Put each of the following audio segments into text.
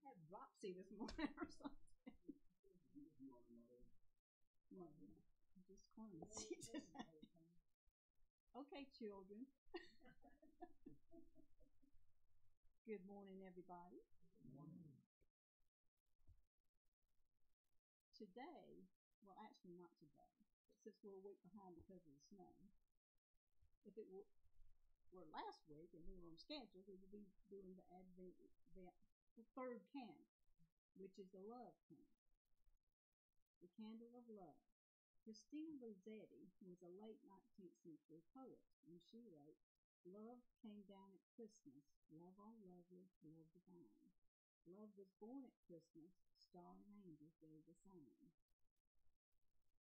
had dropsy this morning or something. No, just clumsy. Okay, children. Good morning, everybody. Good morning. Today, well, actually not today, but since we're a week behind because of the snow, if it were last week and we were on schedule, we would be doing the Advent, the third candle, which is the love candle, the candle of love. Christina Rossetti was a late 19th century poet, and she wrote, "Love came down at Christmas, love all lovely, love divine. Love was born at Christmas, star and angels gave the sign.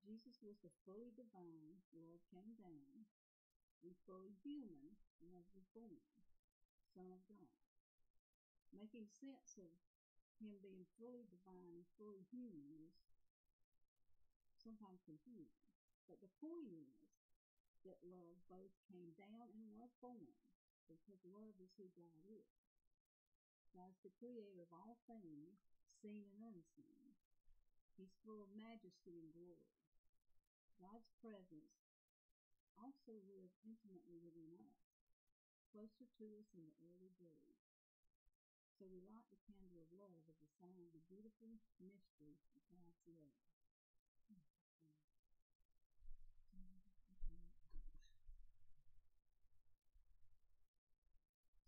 Jesus was the fully divine, love came down, and fully human, love was born, Son of God." Making sense of him being fully divine and fully human is sometimes confusing, but the point is that love both came down and was born, because love is who God is. God's the creator of all things, seen and unseen. He's full of majesty and glory. God's presence also lives intimately within us, closer to us in the early days. So we light the candle of love as a sign of the beautiful mystery of God's love.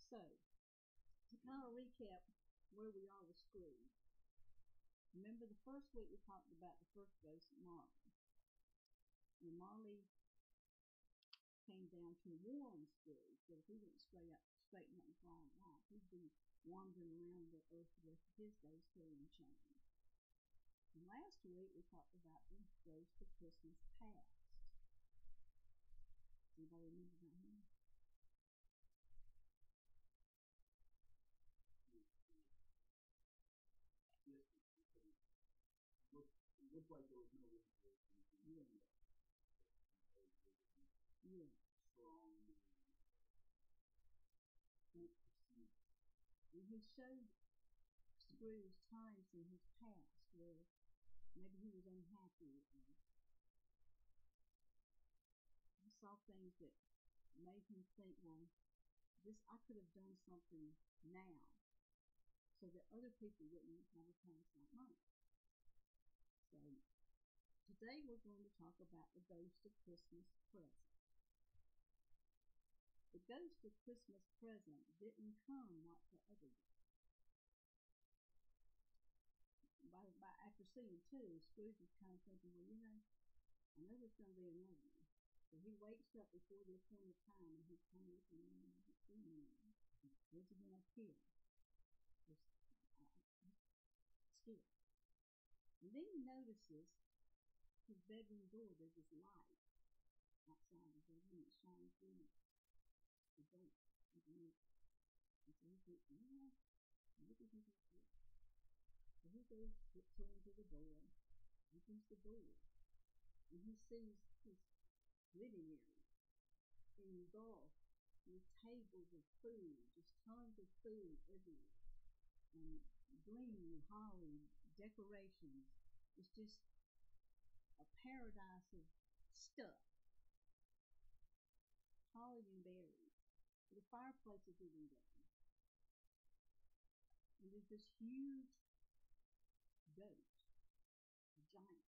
So, to kind of recap where we are with Scrooge. Remember the first week we talked about the first ghost, Marley. And Marley came down to warn Scrooge that if he didn't straighten up and fall right, he'd be wandering around the earth the rest of his days carrying chains. And last week we talked about the ghost of Christmas past. Does anybody remember about him? Yes, it looked like there was no restoration. Yeah. Strong and he showed Scrooge times in his past where maybe he was unhappy or he saw things that made him think, well, I could have done something now so that other people wouldn't have a past like mine. So today we're going to talk about the ghost of Christmas present. The ghost of Christmas present didn't come like the other day. After seeing two, Scrooge was kind of thinking, well, I know there's going to be another one. So he wakes up before the appointed time and he's kind of looking around and he's seeing anyone. Where's he going to appear? He's scared. And then he notices his bedroom door, there's this light outside the bedroom that's shining through the door underneath. And so he thinks, maybe he's up here. So he goes tiptoeing to the door, opens the door, and he sees his living area engulfed with tables of food, just tons of food everywhere, and green, holly, decorations. It's just a paradise of stuff. Holly and berries. The fireplace is even going. And there's this huge ghost, a giant,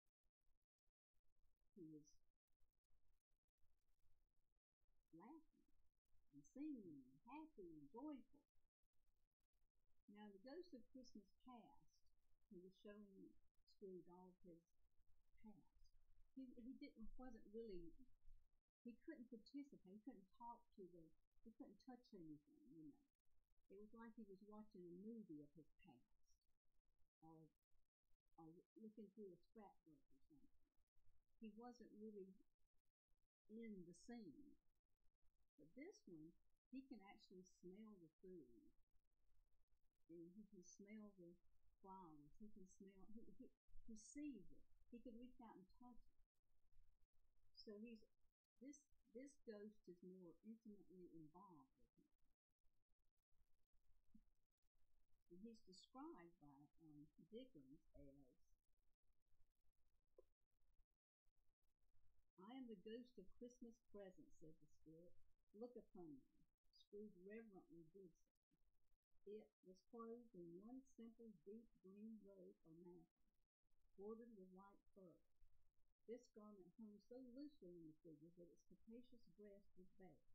who is laughing and singing and happy and joyful. Now the ghost of Christmas past, he was showing Scrooge all of his past. He couldn't participate, he couldn't talk he couldn't touch anything, It was like he was watching a movie of his past, or looking through a scrapbook or something. He wasn't really in the scene. But this one, he can actually smell the food, and he can smell the flowers. He can smell. He sees it. He can reach out and touch it. So this ghost is more intimately involved with him. He's described by Dickens as, "I am the ghost of Christmas present," said the spirit. "Look upon me." Scrooge reverently did so. It was clothed in one simple deep green robe or mantle, bordered with white fur. This garment hung so loosely in the figure that its capacious breast was bare,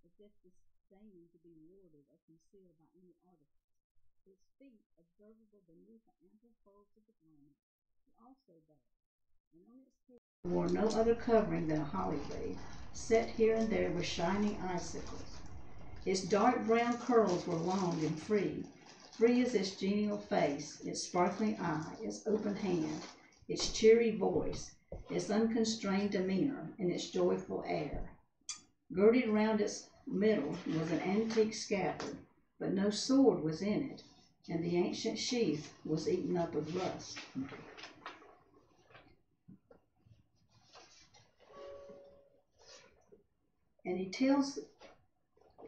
as if disdaining to be warded or concealed by any artifice. Its feet, observable beneath the ample folds of the garment, were also bare, and on its head wore no other covering than a holly wreath, set here and there with shining icicles. Its dark brown curls were long and free as its genial face, its sparkling eye, its open hand, its cheery voice, its unconstrained demeanor, and its joyful air. Girded round its middle was an antique scabbard, but no sword was in it, and the ancient sheath was eaten up with rust. And he tells,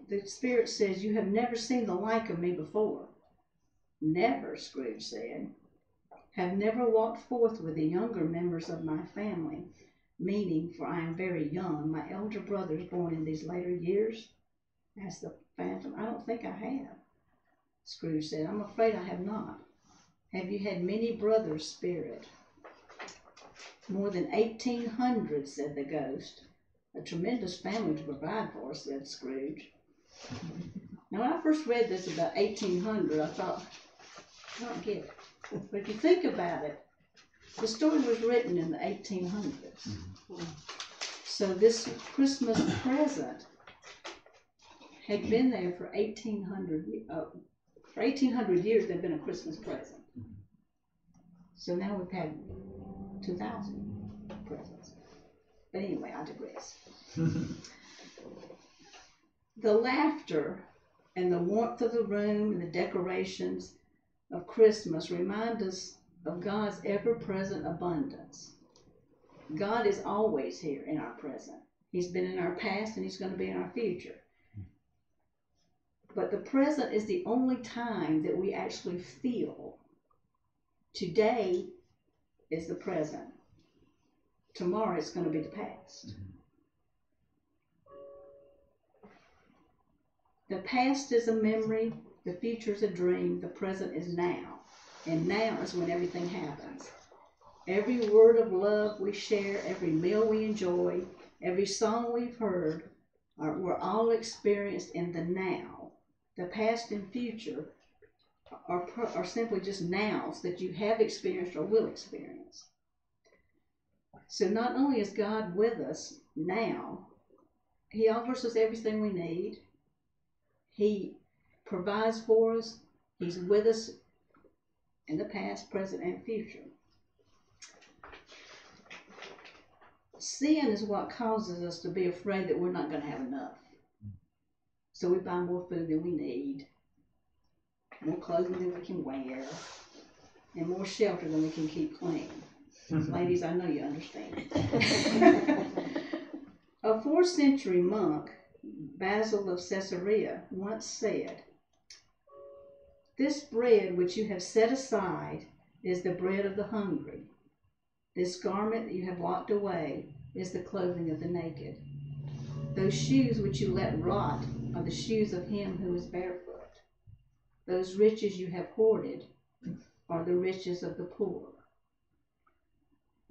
the spirit says, "You have never seen the like of me before." "Never," Scrooge said. "Have never walked forth with the younger members of my family," meaning, for I am very young, my elder brothers born in these later years? Asked the phantom. "I don't think I have," Scrooge said. "I'm afraid I have not." "Have you had many brothers, spirit?" "More than 1,800, said the ghost. "A tremendous family to provide for," said Scrooge. Now, when I first read this about 1,800, I thought, I don't get it. But if you think about it, the story was written in the 1800s. So this Christmas present had been there for 1,800 years. There'd been a Christmas present. So now we've had 2,000 presents. But anyway, I digress. The laughter and the warmth of the room and the decorations of Christmas remind us of God's ever-present abundance. God is always here in our present. He's been in our past and He's going to be in our future. But the present is the only time that we actually feel. Today is the present. Tomorrow it's going to be the past. The past is a memory, the future is a dream, the present is now. And now is when everything happens. Every word of love we share, every meal we enjoy, every song we've heard, we're all experienced in the now. The past and future are simply just nows that you have experienced or will experience. So not only is God with us now, He offers us everything we need. He provides for us. He's with us in the past, present, and future. Sin is what causes us to be afraid that we're not going to have enough. So we buy more food than we need, more clothing than we can wear, and more shelter than we can keep clean. Ladies, I know you understand. A 4th century monk, Basil of Caesarea, once said, "This bread which you have set aside is the bread of the hungry. This garment that you have locked away is the clothing of the naked. Those shoes which you let rot are the shoes of him who is barefoot. Those riches you have hoarded are the riches of the poor."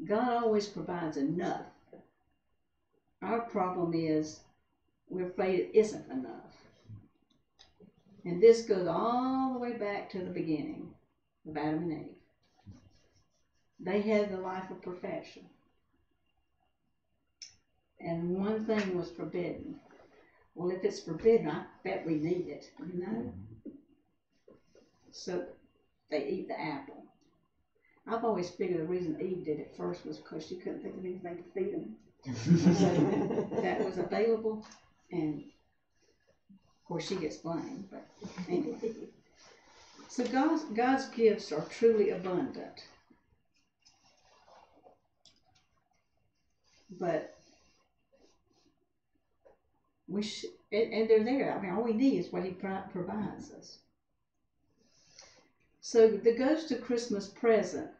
God always provides enough. Our problem is we're afraid it isn't enough. And this goes all the way back to the beginning of Adam and Eve. They had the life of perfection. And one thing was forbidden. Well, if it's forbidden, I bet we need it, you know? So they eat the apple. I've always figured the reason Eve did it first was because she couldn't think of anything to feed them. So that was available, and of course she gets blamed, but anyway. So God's gifts are truly abundant. But and they're there. I mean, all we need is what He provides us. So the Ghost of Christmas Present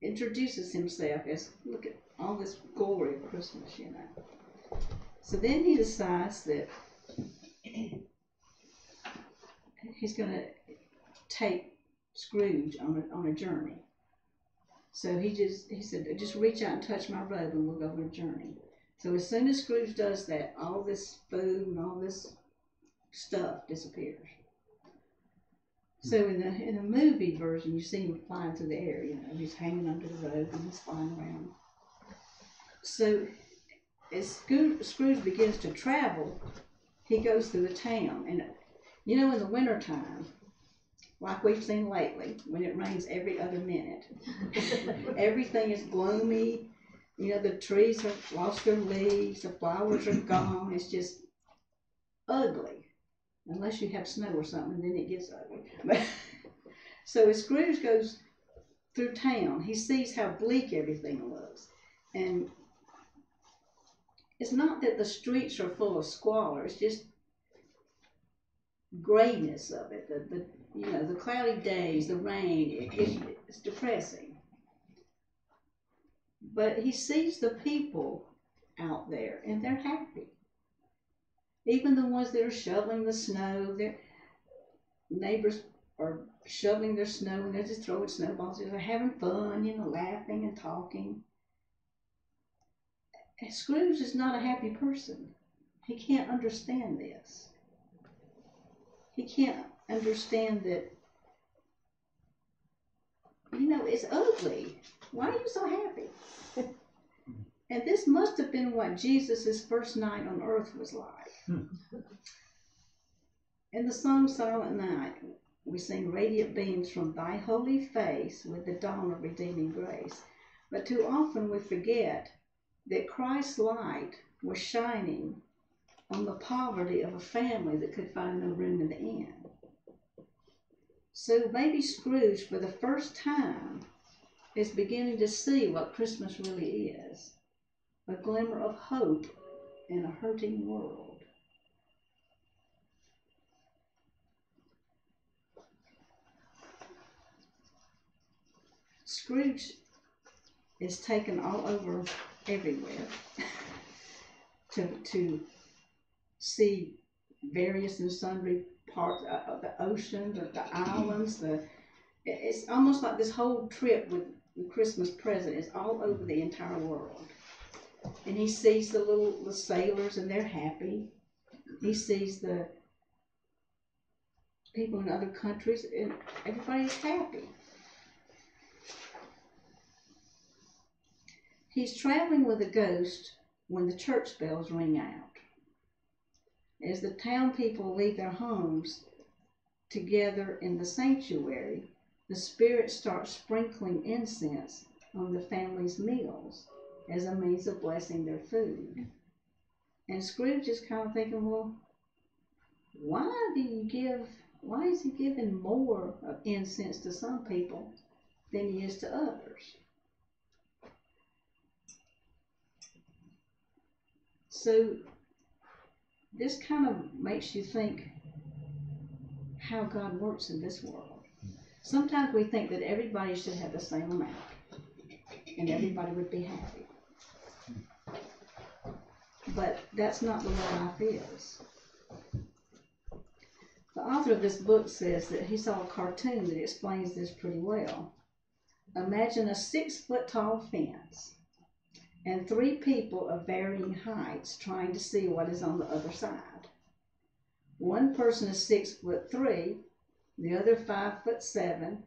introduces himself as, look at all this glory of Christmas, you know. So then he decides that he's going to take Scrooge on a journey. So he said, just reach out and touch my robe and we'll go on a journey. So as soon as Scrooge does that, all this food and all this stuff disappears. So in the movie version, you see him flying through the air. You know, he's hanging under the robe and he's flying around. So as Scrooge begins to travel, he goes through a town, and you know, in the wintertime, like we've seen lately, when it rains every other minute, everything is gloomy. You know, the trees have lost their leaves, the flowers are gone. It's just ugly. Unless you have snow or something, then it gets ugly. So as Scrooge goes through town, he sees how bleak everything looks. And it's not that the streets are full of squalor, it's just grayness of it. The cloudy days, the rain, it's depressing. But he sees the people out there, and they're happy. Even the ones that are shoveling the snow, their neighbors are shoveling their snow and they're just throwing snowballs. They're having fun, you know, laughing and talking. And Scrooge is not a happy person. He can't understand this. He can't understand that, you know, it's ugly. Why are you so happy? And this must have been what Jesus' first night on earth was like. In the song Silent Night, we sing radiant beams from thy holy face with the dawn of redeeming grace. But too often we forget that Christ's light was shining on the poverty of a family that could find no room in the inn. So maybe Scrooge, for the first time, is beginning to see what Christmas really is. A glimmer of hope in a hurting world. Scrooge is taken all over everywhere to see various and sundry parts of the ocean, the islands. It's almost like this whole trip with the Christmas present is all over the entire world. And he sees the sailors and they're happy. He sees the people in other countries and everybody's happy. He's traveling with a ghost when the church bells ring out. As the town people leave their homes together in the sanctuary, the spirit starts sprinkling incense on the family's meals as a means of blessing their food. And Scrooge is kind of thinking, well, why is he giving more of incense to some people than he is to others? So this kind of makes you think how God works in this world. Sometimes we think that everybody should have the same amount and everybody would be happy. But that's not the way life is. The author of this book says that he saw a cartoon that explains this pretty well. Imagine a 6-foot-tall fence and 3 people of varying heights trying to see what is on the other side. One person is 6'3", the other 5'7",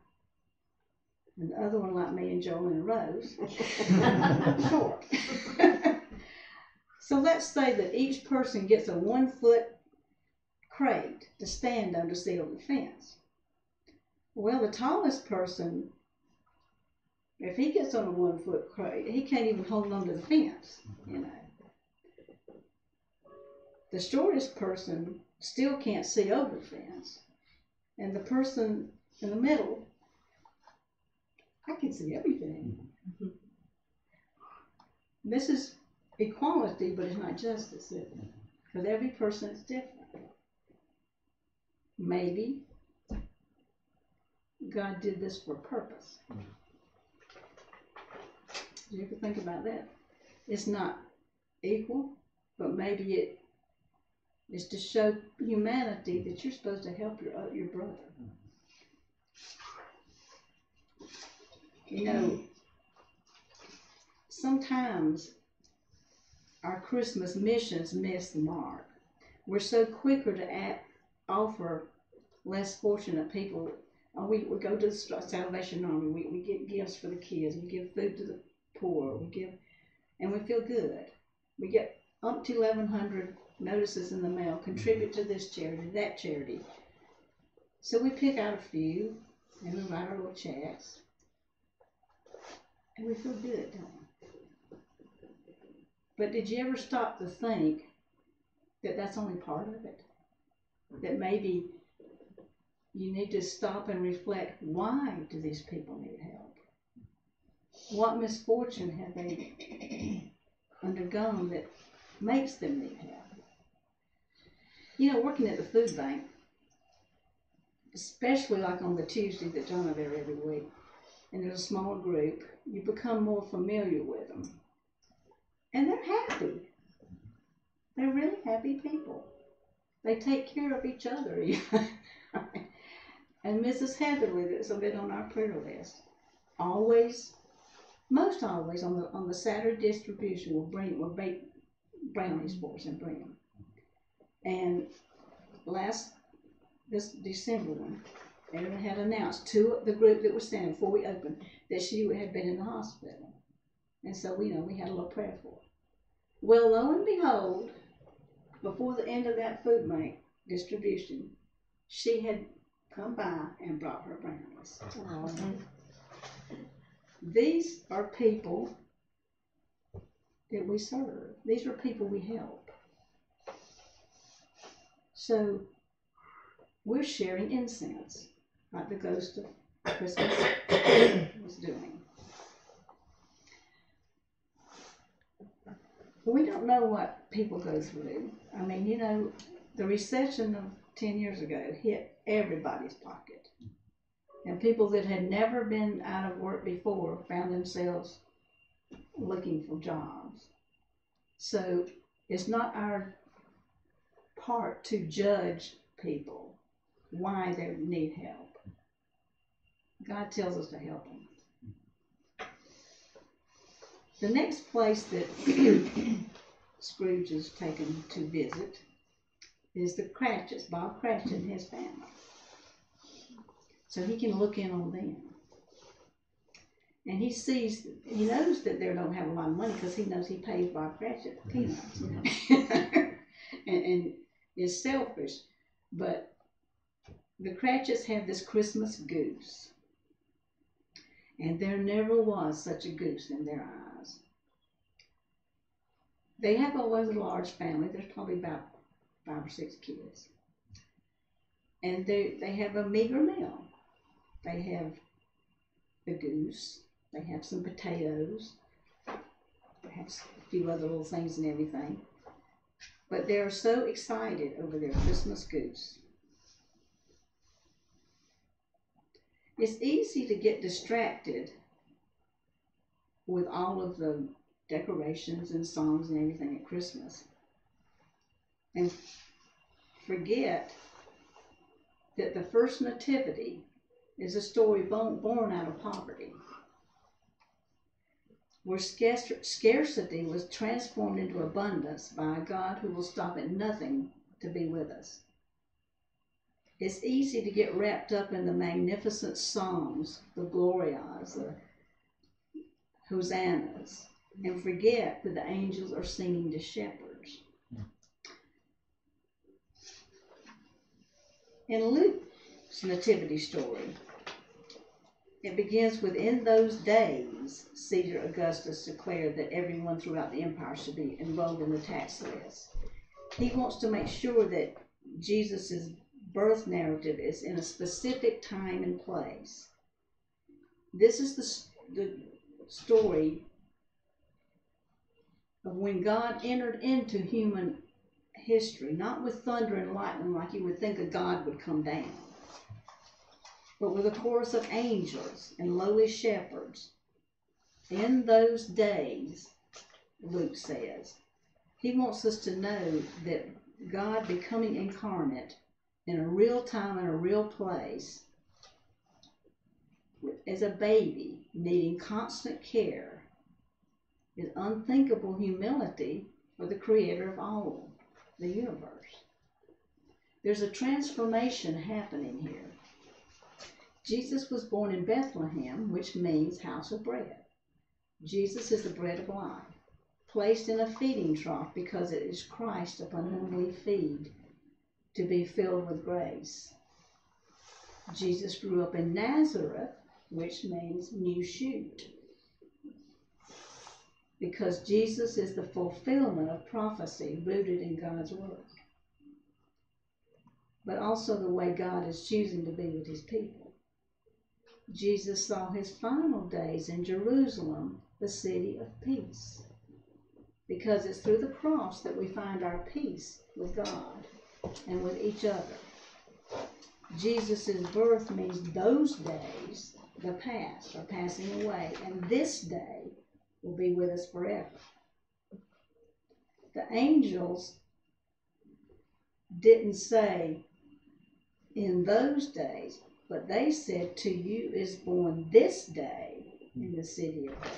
and the other one, like me and Joel and Rose, short. So let's say that each person gets a 1-foot crate to stand under to see over the fence. Well, the tallest person, if he gets on a 1-foot crate, he can't even hold on to the fence, you know. The shortest person still can't see over the fence. And the person in the middle, I can see everything. This is equality, but it's not justice, is it? Because every person is different. Maybe God did this for a purpose. Do you ever think about that? It's not equal, but maybe it is to show humanity that you're supposed to help your brother. You know, sometimes our Christmas missions miss the mark. We're so quicker to offer less fortunate people. We go to the Salvation Army. We get gifts for the kids. We give food to the poor. And we feel good. We get up to 1,100 notices in the mail. Contribute to this charity, that charity. So we pick out a few and we write our little checks. And we feel good, don't we? But did you ever stop to think that that's only part of it? That maybe you need to stop and reflect, why do these people need help? What misfortune have they undergone that makes them need help? You know, working at the food bank, especially like on the Tuesday that John are there every week, and there's a smaller group, you become more familiar with them. And they're happy. They're really happy people. They take care of each other. And Mrs. Heatherly, that's a bit on our prayer list, most always on the Saturday distribution will bake brownies for us and bring them. And this December one, Erin had announced to the group that was standing before we opened that she had been in the hospital. And so we had a little prayer for her. Well, lo and behold, before the end of that food bank distribution, she had come by and brought her brownies. These are people that we serve. These are people we help. So we're sharing incense, like the ghost of Christmas was doing. We don't know what people go through. I mean, you know, the recession of 10 years ago hit everybody's pocket. And people that had never been out of work before found themselves looking for jobs. So it's not our part to judge people why they need help. God tells us to help them. The next place that Scrooge is taken to visit is the Cratchits, Bob Cratchit and his family. So he can look in on them. And he knows that they don't have a lot of money because he knows he pays Bob Cratchit peanuts. and is selfish. But the Cratchits have this Christmas goose. And there never was such a goose in their eyes. They have always a large family. There's probably about 5 or 6 kids. And they have a meager meal. They have the goose. They have some potatoes. Perhaps a few other little things and everything. But they're so excited over their Christmas goose. It's easy to get distracted with all of the decorations and songs and everything at Christmas and forget that the first nativity is a story born out of poverty, where scarcity was transformed into abundance by a God who will stop at nothing to be with us. It's easy to get wrapped up in the magnificent songs, the glorias, the hosannas, and forget that the angels are singing to shepherds. In Luke's nativity story, it begins with, in those days, Caesar Augustus declared that everyone throughout the empire should be enrolled in the tax list. He wants to make sure that Jesus' birth narrative is in a specific time and place. This is the story of when God entered into human history, not with thunder and lightning like you would think a God would come down, but with a chorus of angels and lowly shepherds. In those days, Luke says, he wants us to know that God becoming incarnate in a real time and a real place as a baby needing constant care is unthinkable humility for the creator of all the universe. There's a transformation happening here. Jesus was born in Bethlehem, which means house of bread. Jesus is the bread of life, placed in a feeding trough because it is Christ upon whom we feed to be filled with grace. Jesus grew up in Nazareth, which means new shoot, because Jesus is the fulfillment of prophecy rooted in God's word, but also the way God is choosing to be with his people. Jesus saw his final days in Jerusalem, the city of peace, because it's through the cross that we find our peace with God and with each other. Jesus' birth means those days, the past, are passing away, and this day will be with us forever. The angels didn't say in those days, but they said, to you is born this day in the city of David.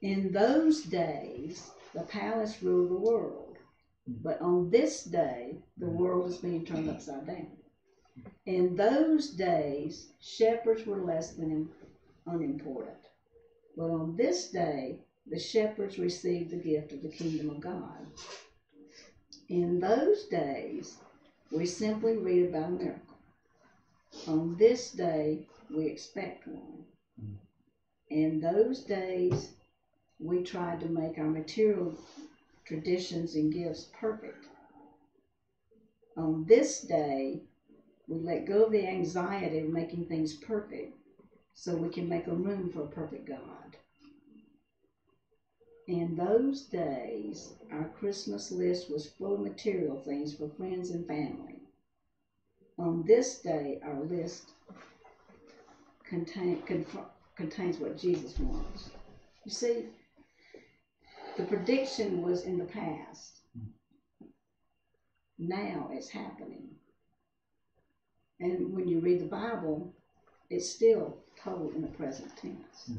In those days, the palace ruled the world, but on this day, the world is being turned upside down. In those days, shepherds were less than unimportant. But on this day, the shepherds received the gift of the kingdom of God. In those days, we simply read about a miracle. On this day, we expect one. In those days, we tried to make our material traditions and gifts perfect. On this day, we let go of the anxiety of making things perfect so we can make a room for a perfect God. In those days, our Christmas list was full of material things for friends and family. On this day, our list contains what Jesus wants. You see, the prediction was in the past. Now it's happening. And when you read the Bible, it's still told in the present tense.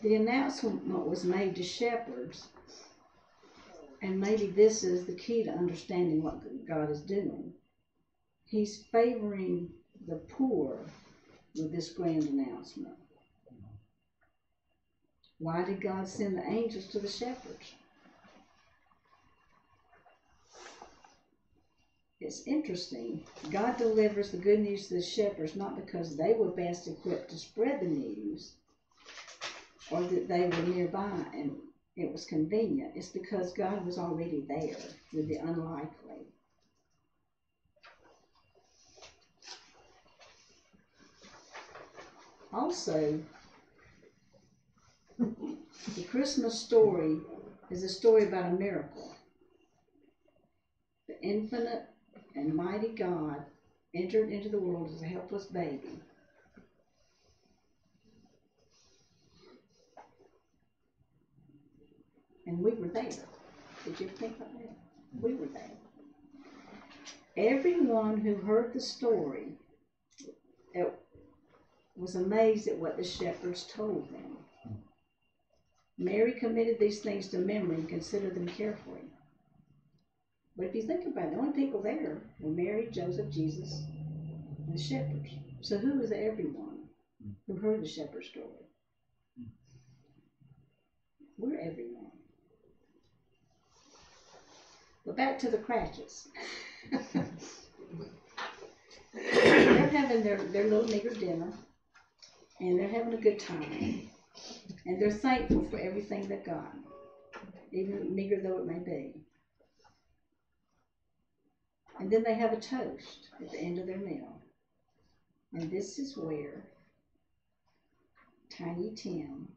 The announcement was made to shepherds, and maybe this is the key to understanding what God is doing. He's favoring the poor with this grand announcement. Why did God send the angels to the shepherds? It's interesting. God delivers the good news to the shepherds not because they were best equipped to spread the news or that they were nearby and it was convenient. It's because God was already there with the unlikely. Also, the Christmas story is a story about a miracle. The infinite and mighty God entered into the world as a helpless baby. And we were there. Did you think about that? We were there. Everyone who heard the story was amazed at what the shepherds told them. Mary committed these things to memory and considered them carefully. But if you think about it, the only people there were Mary, Joseph, Jesus, and the shepherds. So who was everyone who heard the shepherd story? We're everyone. But back to the Cratchits. They're having their little meager dinner, and they're having a good time. And they're thankful for everything they've gotten, even meager though it may be. And then they have a toast at the end of their meal. And this is where Tiny Tim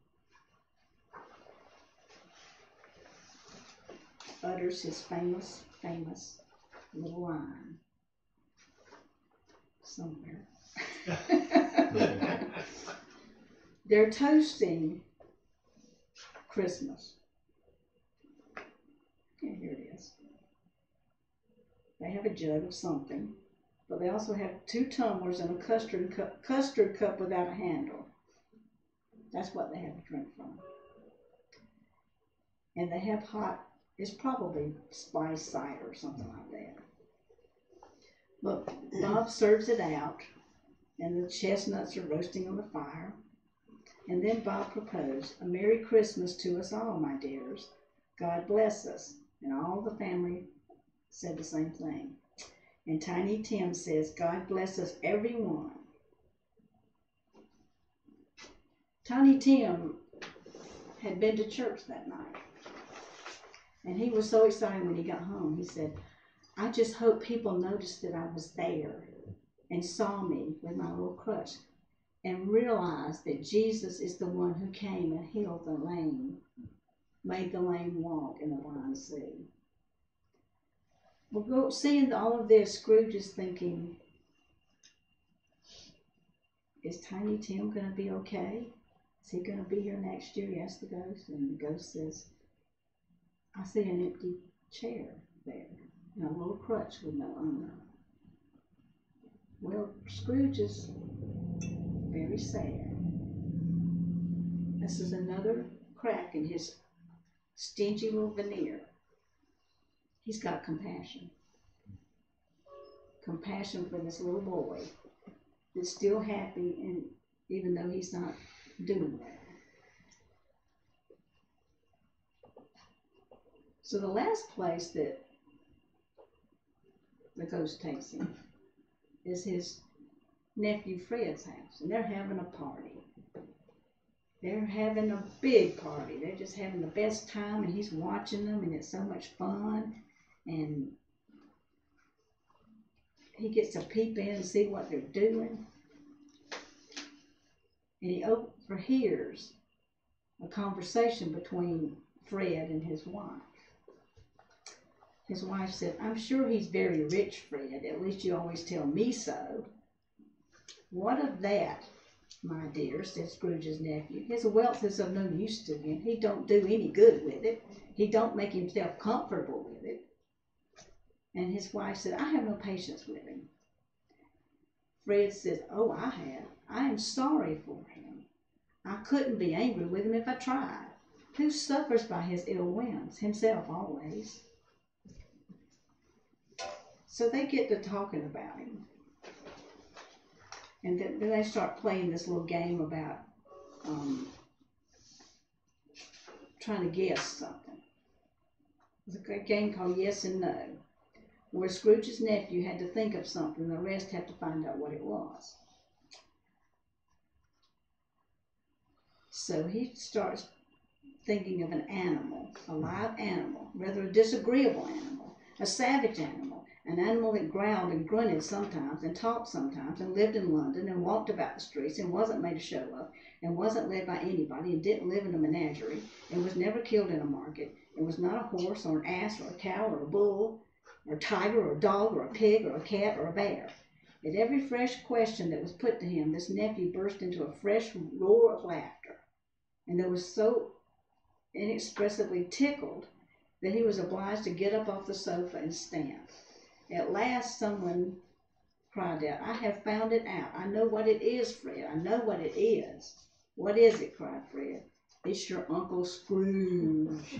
utters his famous little line. somewhere. They're toasting Christmas. Yeah, here it is. They have a jug of something, but they also have 2 tumblers and a custard cup without a handle. That's what they have to drink from. And they have hot, it's probably spiced cider or something like that. But Bob serves it out, and the chestnuts are roasting on the fire. And then Bob proposed, "A Merry Christmas to us all, my dears. God bless us." And all the family said the same thing. And Tiny Tim says, "God bless us, everyone." Tiny Tim had been to church that night. And he was so excited when he got home. He said, "I just hope people noticed that I was there and saw me with my little crutch and realized that Jesus is the one who came and healed the lame, made the lame walk and the blind see." Well, seeing all of this, Scrooge is thinking, is Tiny Tim going to be okay? Is he going to be here next year? He asked the ghost, and the ghost says, "I see an empty chair there and a little crutch with no owner." Well, Scrooge is very sad. This is another crack in his stingy little veneer. He's got compassion. Compassion for this little boy that's still happy, and even though he's not doing well. So the last place that the ghost takes him is his nephew Fred's house, and they're having a party. They're having a big party. They're just having the best time, and he's watching them, and it's so much fun. And he gets to peep in and see what they're doing. And he overhears a conversation between Fred and his wife. His wife said, "I'm sure he's very rich, Fred. At least you always tell me so." "What of that, my dear?" said Scrooge's nephew. "His wealth is of no use to him. He don't do any good with it. He don't make himself comfortable with it." And his wife said, "I have no patience with him." Fred says, "Oh, I have. I am sorry for him. I couldn't be angry with him if I tried. Who suffers by his ill whims? Himself always." So they get to talking about him. And then they start playing this little game about trying to guess something. It's a game called Yes and No, where Scrooge's nephew had to think of something and the rest had to find out what it was. So he starts thinking of an animal, a live animal, rather a disagreeable animal, a savage animal, an animal that growled and grunted sometimes and talked sometimes and lived in London and walked about the streets and wasn't made a show of and wasn't led by anybody and didn't live in a menagerie and was never killed in a market and was not a horse or an ass or a cow or a bull or a tiger or a dog or a pig or a cat or a bear. At every fresh question that was put to him, this nephew burst into a fresh roar of laughter, and there was so inexpressibly tickled that he was obliged to get up off the sofa and stand. At last someone cried out, "I have found it out. I know what it is, Fred. I know what it is." "What is it?" cried Fred. "It's your Uncle Scrooge."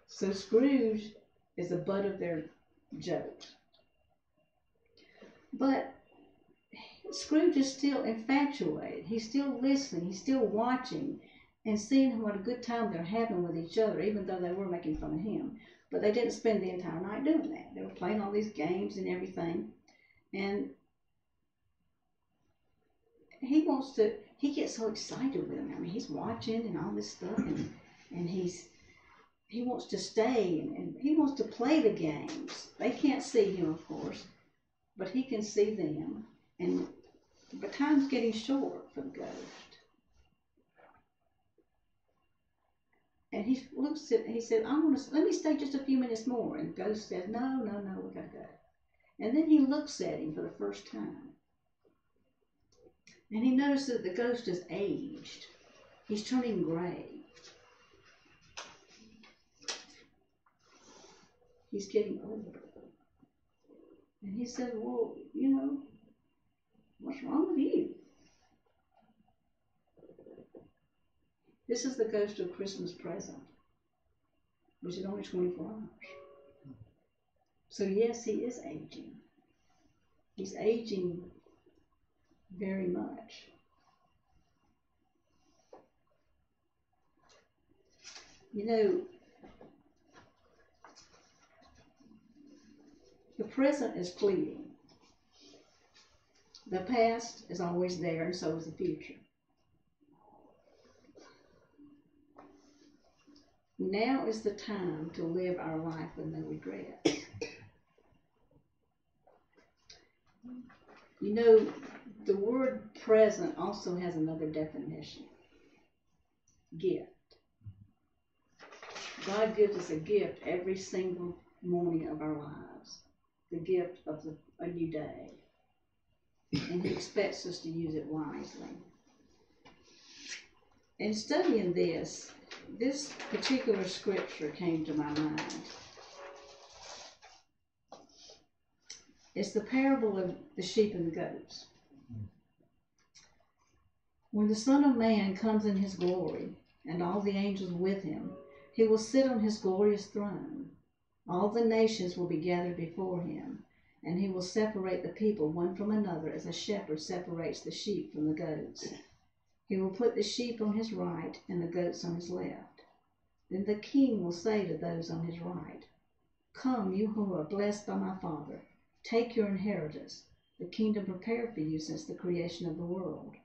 So Scrooge is the butt of their jokes. But Scrooge is still infatuated. He's still listening. He's still watching and seeing what a good time they're having with each other, even though they were making fun of him. But they didn't spend the entire night doing that. They were playing all these games and everything. And he gets so excited with them. I mean, he's watching and all this stuff, and he wants to stay and he wants to play the games. They can't see him, of course, but he can see them. But time's getting short for the ghost. And he looks at, he said, let me stay just a few minutes more. And the ghost says, no, we gotta go. And then he looks at him for the first time. And he notices that the ghost is aged. He's turning gray. He's getting older. And he said, well, what's wrong with you? This is the ghost of Christmas present, which is only 24 hours. So yes, he is aging. He's aging very much. The present is fleeting. The past is always there, and so is the future. Now is the time to live our life with no regrets. The word present also has another definition. Gift. God gives us a gift every single morning of our lives. The gift of a new day. And he expects us to use it wisely. In studying this particular scripture came to my mind. It's the parable of the sheep and the goats. When the Son of Man comes in his glory, and all the angels with him, he will sit on his glorious throne. All the nations will be gathered before him, and he will separate the people one from another as a shepherd separates the sheep from the goats. He will put the sheep on his right and the goats on his left. Then the king will say to those on his right, "Come, you who are blessed by my Father, take your inheritance, the kingdom prepared for you since the creation of the world.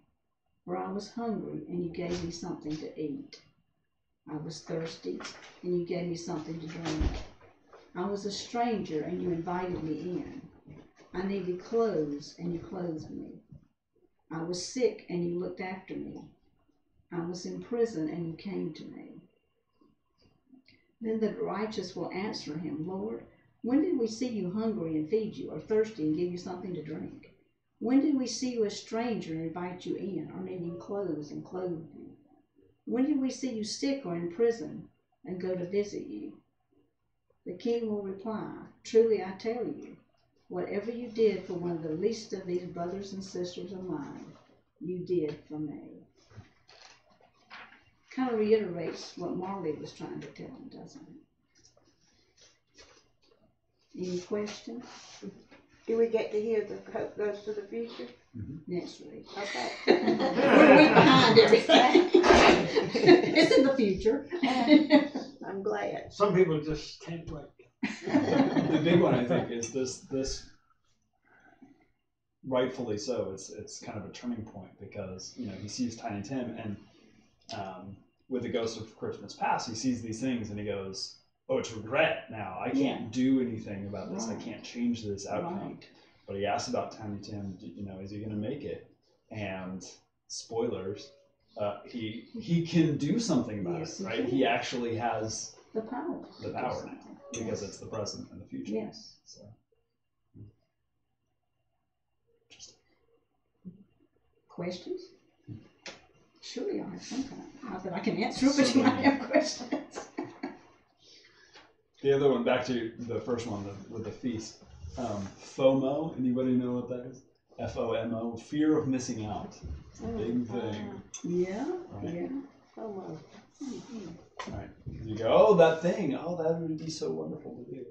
For I was hungry, and you gave me something to eat. I was thirsty, and you gave me something to drink. I was a stranger, and you invited me in. I needed clothes, and you clothed me. I was sick, and you looked after me. I was in prison, and you came to me." Then the righteous will answer him, "Lord, when did we see you hungry and feed you, or thirsty and give you something to drink? When did we see you a stranger and invite you in, or needing clothes and clothe you? When did we see you sick or in prison and go to visit you?" The king will reply, "Truly I tell you, whatever you did for one of the least of these brothers and sisters of mine, you did for me." Kind of reiterates what Marley was trying to tell him, doesn't it? Any questions? Do we get to hear the hope goes to the future? Next week. Okay. We're a week behind everything. It's in the future. I'm glad. Some people just can't wait. The big one, I think, is this rightfully so. It's kind of a turning point because he sees Tiny Tim, and with the Ghost of Christmas Past, he sees these things and he goes, "Oh, it's regret now. I can't do anything about this. Right. I can't change this outcome." Right. But he asks about Tiny Tim. Is he going to make it? And spoilers, he can do something about Yes, it. he Right? can. He actually has The power. the power now because it's the present and the future. Yes. So. Questions? Surely I'll have some kind. Not that I can answer, but you might have questions. The other one, back to the first one with the feast. FOMO, anybody know what that is? FOMO, fear of missing out. It's a big thing. Yeah, Right. yeah. FOMO. Right. You go, "Oh, that thing. Oh, that would be so wonderful to do."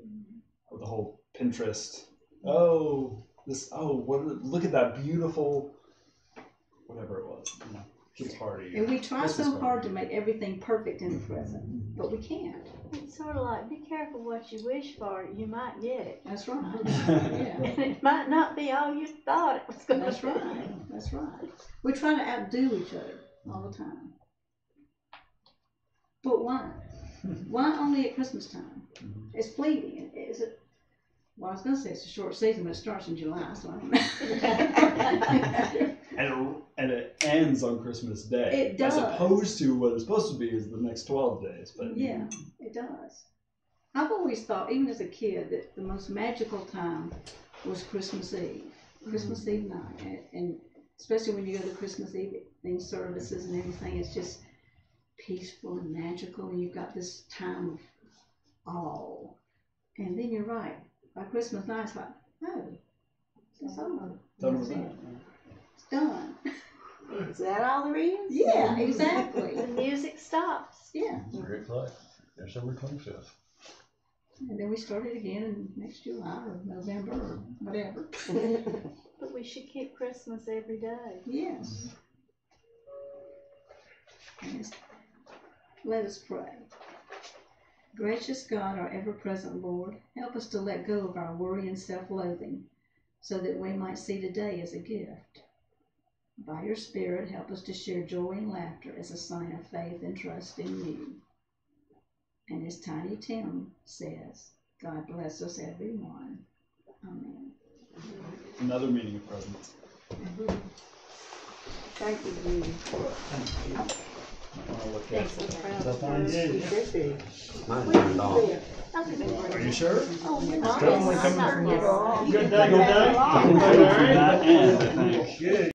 Or the whole Pinterest. Oh, this. Oh, look at that beautiful. Whatever it was. Kids' party. And we try Christmas so party. hard to make everything perfect in the present, but we can't. It's sort of like, be careful what you wish for, you might get it. That's right. Yeah. It might not be all you thought it was going to be. That's right. That's right. We try to outdo each other all the time. But why? Why only at Christmas time? It's fleeting. Is it? Well, I was going to say it's a short season, but it starts in July, so I don't know. And it ends ends on Christmas Day. It does. As opposed to what it's supposed to be is the next 12 days. But Yeah, it does. I've always thought, even as a kid, that the most magical time was Christmas Eve. Christmas Eve night. And especially when you go to Christmas evening services and everything, it's just peaceful and magical, and you've got this time of awe. And then you're right. By Christmas night, it's like, oh, it's over. done That's with that. it. It's done. Is that all there is? Yeah, exactly. The music stops. Yeah. 3 o'clock, December 25th. And then we started again in next July or November or whatever. But we should keep Christmas every day. Yes. Yes. Let us pray. Gracious God, our ever-present Lord, help us to let go of our worry and self-loathing so that we might see today as a gift. By your Spirit, help us to share joy and laughter as a sign of faith and trust in you. And as Tiny Tim says, God bless us everyone. Amen. Another meeting of presence. Thank you, Judy. I want to look at Thanks, it. I'm Is that proud. fine? Yeah. Are you sure? Oh, you're It's not. definitely coming from You're all- Good That day, end, I think. Good.